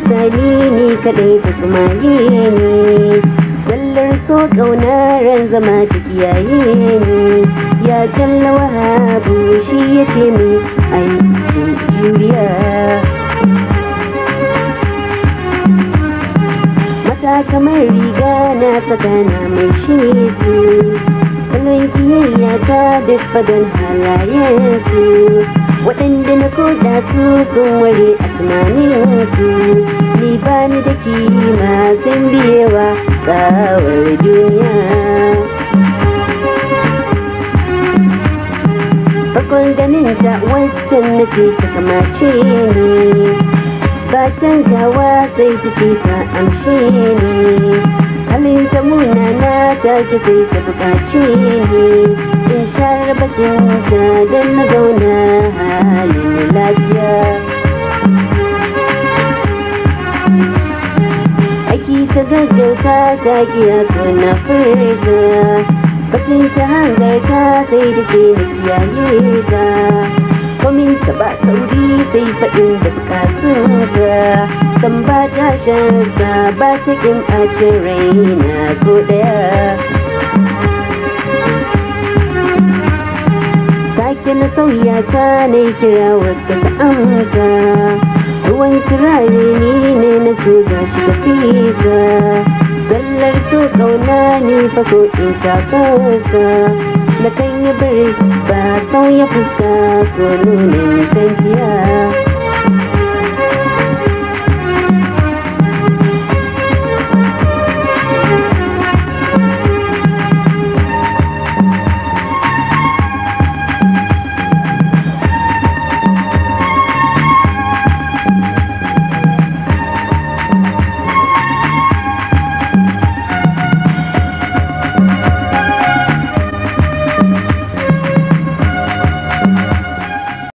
sani ni kadai ta kuma yi ni sallar so ƙaunar zama ta kiyaye ni ya kalla wahabu shi ya ce mai aikin juriya mata kamar riga na saka na mai shi su salon kiyayya ta duk fadan halayensu waɗanda na koda su sun ware a tunaninsu ni ba ni da kima sun biyewa tsawar duniya farkon ganin ta wancan na ce ta kamace ni ba canzawa sai ta ce ta amshe ni halin ta munana ta ce sai ta buƙace ni in share bakin ta don na zauna halin lafiya aiki ta gaggauta ta kiya ko na furta bakin ta hangarta sai da ke na kiyaye ta komin ta ba sauri sai faɗin da bukatunta san ba ta shansa ba ta ƙin ɓacin raina ko ɗaya sake na sauya ta na kira wata ta amsa ruwan kirare ni ne na so ga shi da fita sallar so ƙauna ne fa ko in shafarsa na kan yi bari ba sauya fuska ko nunin kankiya